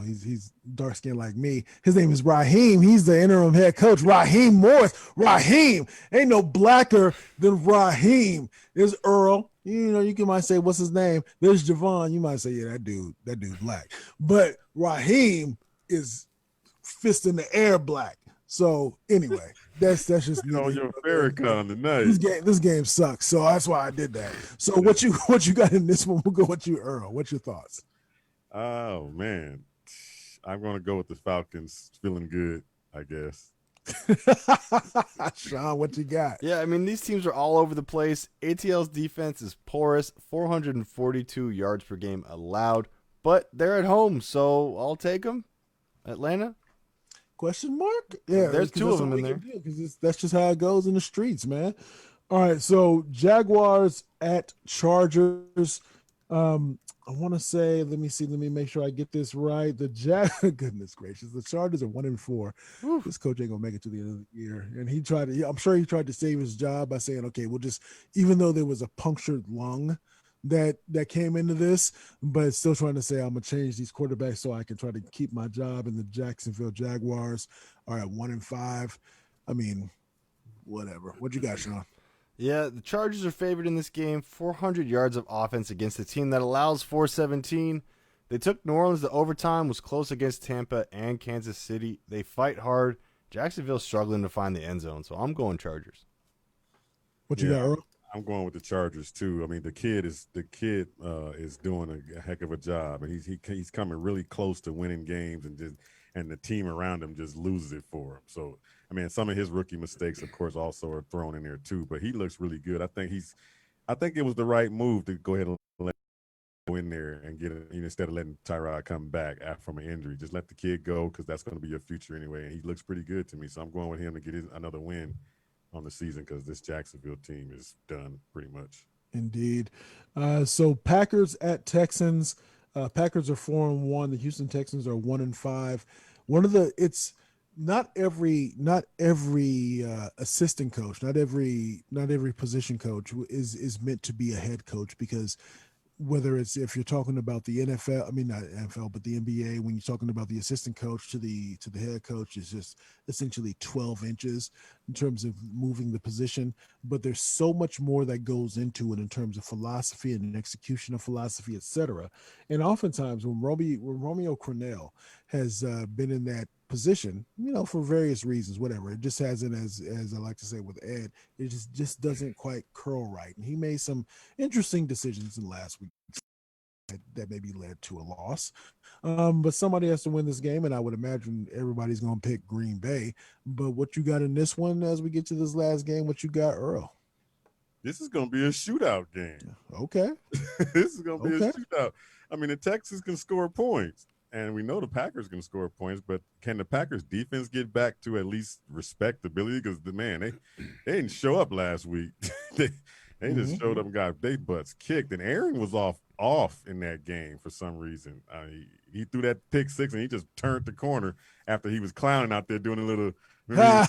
he's dark skinned like me. His name is Raheem. He's the interim head coach. Raheem Morris. Raheem ain't no blacker than Raheem. There's Earl. You might say, what's his name? There's Javon. You might say, yeah, that dude's black. But Raheem is fist in the air black. So anyway, that's just your Farrakhan tonight. This game sucks, so that's why I did that. So what you got in this one? We'll go with you, Earl. What's your thoughts? Oh man, I'm gonna go with the Falcons. Feeling good, I guess. Sean, what you got? Yeah, I mean, these teams are all over the place. ATL's defense is porous, 442 yards per game allowed, but they're at home, so I'll take them. Atlanta? Question mark? Yeah, there's two of them in there. Because that's just how it goes in the streets, man. All right, so Jaguars at Chargers. I want to say, let me make sure I get this right. Goodness gracious, the Chargers are 1-4. This coach ain't gonna make it to the end of the year. And I'm sure he tried to save his job by saying, okay, we'll just, even though there was a punctured lung that came into this, but still trying to say I'm gonna change these quarterbacks so I can try to keep my job. And the Jacksonville Jaguars are at 1-5. I mean, whatever. What you got, Sean? Yeah, the Chargers are favored in this game. 400 yards of offense against a team that allows 417. They took New Orleans to overtime, was close against Tampa and Kansas City. They fight hard. Jacksonville's struggling to find the end zone, so I'm going Chargers. What you got, Earl? I'm going with the Chargers too. I mean, the kid is doing a heck of a job, and he's coming really close to winning games, and the team around him just loses it for him. So, I mean, some of his rookie mistakes, of course, also are thrown in there too. But he looks really good. I think it was the right move to go ahead and let him go in there and get it, instead of letting Tyrod come back from an injury. Just let the kid go because that's going to be your future anyway. And he looks pretty good to me. So I'm going with him to get another win on the season because this Jacksonville team is done pretty much. Indeed. So Packers at Texans. Packers are 4-1. The Houston Texans are 1-5. It's not every assistant coach, not every position coach is meant to be a head coach, because whether it's, if you're talking about the NFL, I mean, not NFL, but the NBA, when you're talking about the assistant coach to the head coach, is just essentially 12 inches in terms of moving the position. But there's so much more that goes into it in terms of philosophy and execution of philosophy, etc. And oftentimes when Romeo Crennel has been in that position, for various reasons, whatever, it just hasn't, as I like to say with Ed, it just doesn't quite curl right. And he made some interesting decisions in last week that maybe led to a loss. But somebody has to win this game, and I would imagine everybody's going to pick Green Bay. But what you got in this one as we get to this last game? What you got, Earl? This is going to be a shootout game. Okay. This is going to be a shootout. I mean, the Texans can score points, and we know the Packers can score points, but can the Packers defense get back to at least respectability? Because they didn't show up last week. They just showed up and got their butts kicked. And Aaron was off in that game for some reason. He threw that pick six and he just turned the corner after he was clowning out there doing a little. Yeah,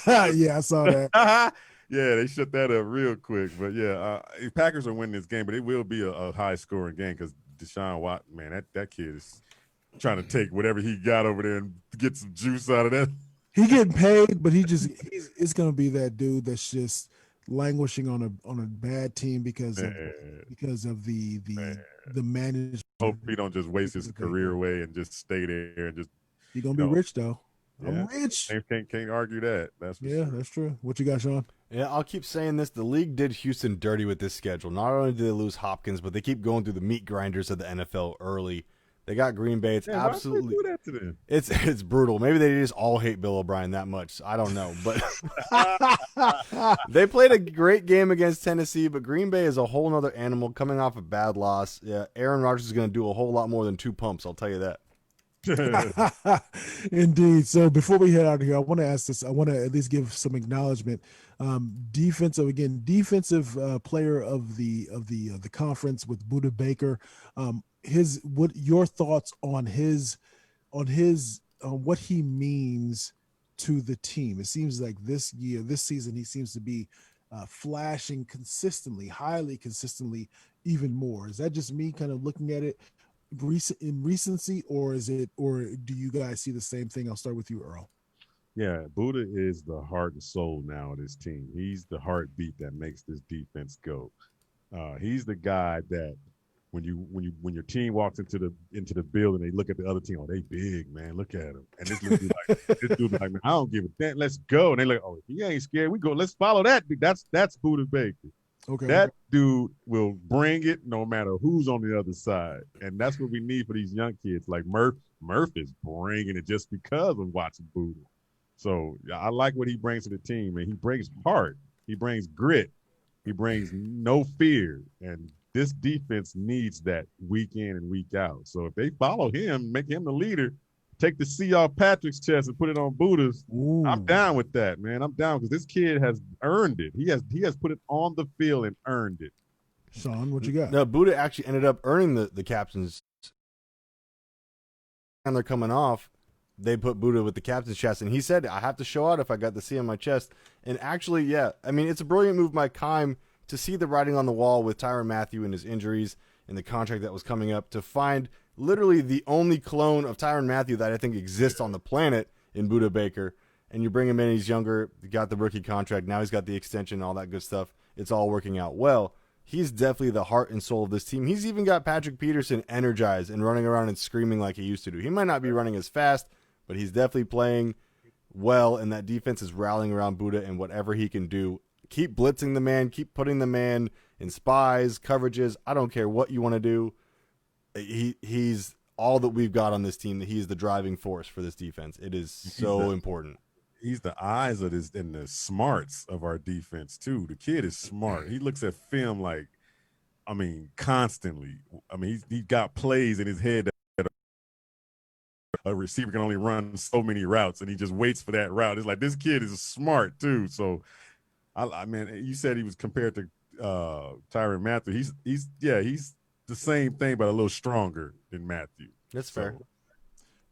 I saw that. Yeah, they shut that up real quick. But yeah, Packers are winning this game, but it will be a high scoring game because Deshaun Watson, man, that kid is trying to take whatever he got over there and get some juice out of that. He getting paid, but it's gonna be that dude that's just languishing on a bad team because of the management. Hope he don't just waste his career away and just stay there and just. He's gonna be rich though. Yeah. I'm rich. Can't argue that. That's true. What you got, Sean? Yeah, I'll keep saying this. The league did Houston dirty with this schedule. Not only did they lose Hopkins, but they keep going through the meat grinders of the NFL early. They got Green Bay. It's Why did they absolutely do that to them? it's brutal. Maybe they just all hate Bill O'Brien that much. I don't know, but they played a great game against Tennessee. But Green Bay is a whole other animal coming off a bad loss. Yeah, Aaron Rodgers is going to do a whole lot more than 2 pumps. I'll tell you that. Indeed. So before we head out of here, I want to ask this. I want to at least give some acknowledgement. Defensive player of the conference with Budda Baker. What your thoughts on what he means to the team? It seems like this season, he seems to be flashing consistently, highly consistently, even more. Is that just me kind of looking at it in recency, or do you guys see the same thing? I'll start with you, Earl. Yeah, Budda is the heart and soul now of this team. He's the heartbeat that makes this defense go. He's the guy that when your team walks into the building, they look at the other team. Oh, they big, man. Look at them. And this dude be like, man, I don't give a damn. Let's go. And they like, oh, he ain't scared. We go. Let's follow that. That's Budda Baker. Okay. That dude will bring it no matter who's on the other side. And that's what we need for these young kids. Like Murph is bringing it just because of watching Budda. So I like what he brings to the team. And he brings heart. He brings grit. He brings no fear. And this defense needs that week in and week out. So if they follow him, make him the leader, take the C off Patrick's chest and put it on Budda's. Ooh. I'm down with that, man. I'm down because this kid has earned it. He has put it on the field and earned it. Sean, what you got? No, Budda actually ended up earning the captain's. And they're coming off. They put Budda with the captain's chest, and he said, I have to show out if I got the C on my chest. And actually, yeah, I mean, it's a brilliant move by Keim to see the writing on the wall with Tyrann Mathieu and his injuries and the contract that was coming up, to find literally the only clone of Tyrann Mathieu that I think exists on the planet in Budda Baker. And you bring him in, he's younger, he got the rookie contract, now he's got the extension, all that good stuff. It's all working out well. He's definitely the heart and soul of this team. He's even got Patrick Peterson energized and running around and screaming like he used to do. He might not be running as fast, but he's definitely playing well, and that defense is rallying around Budda and whatever he can do. Keep blitzing the man, keep putting the man in spies, coverages. I don't care what you want to do. He's all that we've got on this team. He's the driving force for this defense. It is so important. He's the eyes of this and the smarts of our defense too. The kid is smart. He looks at film constantly. He got plays in his head that a receiver can only run so many routes, and he just waits for that route. It's like this kid is smart too. So, you said he was compared to Tyrann Mathieu. He's the same thing, but a little stronger than Mathieu. That's fair.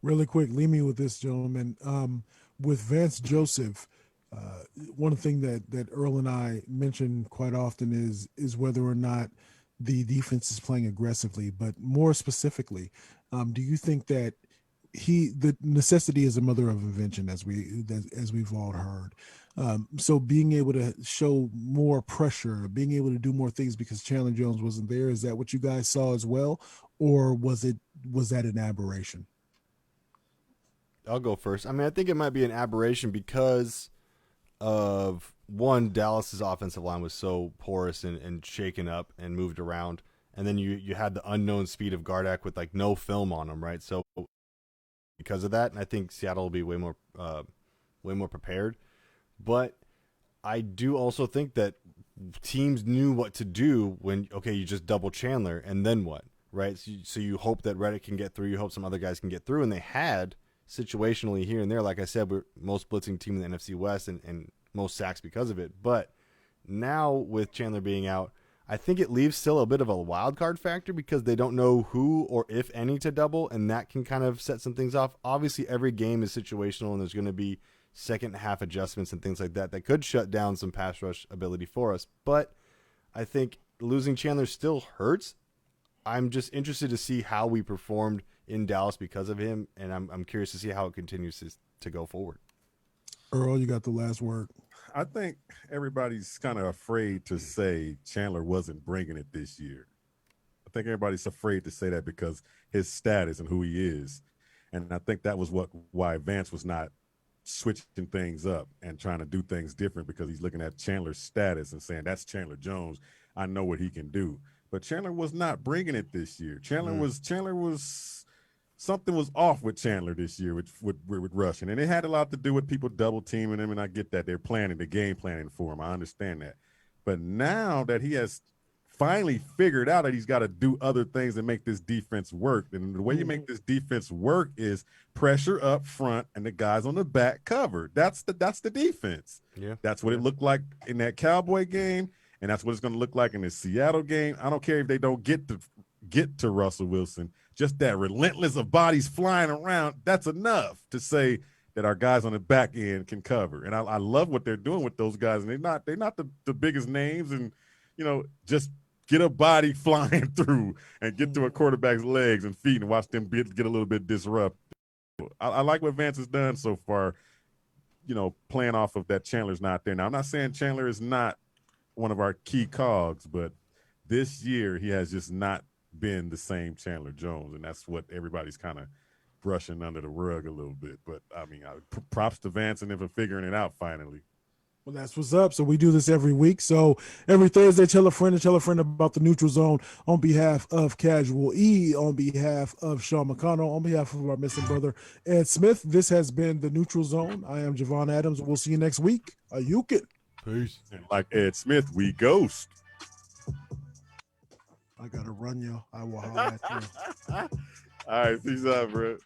Really quick, leave me with this, gentlemen. With Vance Joseph, one thing that Earl and I mention quite often is whether or not the defense is playing aggressively. But more specifically, do you think that the necessity is a mother of invention, as we've all heard. So being able to show more pressure, being able to do more things because Chandler Jones wasn't there, is that what you guys saw as well, or was that an aberration? I'll go first. I think it might be an aberration because of, one, Dallas's offensive line was so porous and shaken up and moved around, and then you had the unknown speed of Gardeck with like no film on him, right? So because of that, and I think Seattle will be way more prepared. But I do also think that teams knew what to do when, okay, you just double Chandler, and then what, right? So you hope that Reddick can get through, you hope some other guys can get through, and they had situationally here and there. Like I said, we're most blitzing team in the NFC West and most sacks because of it. But now with Chandler being out, I think it leaves still a bit of a wild card factor because they don't know who or if any to double, and that can kind of set some things off. Obviously, every game is situational, and there's going to be second half adjustments and things like that could shut down some pass rush ability for us. But I think losing Chandler still hurts. I'm just interested to see how we performed in Dallas because of him, and I'm curious to see how it continues to go forward. Earl, you got the last word. I think everybody's kind of afraid to say Chandler wasn't bringing it this year. I think everybody's afraid to say that because his status and who he is. And I think that was why Vance was not switching things up and trying to do things different because he's looking at Chandler's status and saying, that's Chandler Jones. I know what he can do. But Chandler was not bringing it this year. Chandler was something was off with Chandler this year with rushing. And it had a lot to do with people double teaming him. And I get that they're planning the game planning for him. I understand that. But now that he has finally figured out that he's got to do other things and make this defense work. And the way you make this defense work is pressure up front and the guys on the back cover. That's the defense. Yeah. That's what it looked like in that Cowboy game, and that's what it's going to look like in the Seattle game. I don't care if they don't get to Russell Wilson. Just that relentless of bodies flying around, that's enough to say that our guys on the back end can cover. And I love what they're doing with those guys. And they're not the biggest names, and just get a body flying through and get to a quarterback's legs and feet and watch them get a little bit disrupted. I like what Vance has done so far, playing off of that Chandler's not there. Now, I'm not saying Chandler is not one of our key cogs, but this year he has just not been the same Chandler Jones, and that's what everybody's kind of brushing under the rug a little bit. But, I mean, props to Vance and them for figuring it out finally. Well, that's what's up. So we do this every week. So every Thursday, tell a friend about the Neutral Zone on behalf of Casual E, on behalf of Sean McConnell, on behalf of our missing brother, Ed Smith. This has been the Neutral Zone. I am Javon Adams. We'll see you next week. Ayukin. Peace. And like Ed Smith, we ghost. I got to run, y'all. I will holler at you. All right. Peace out, bro.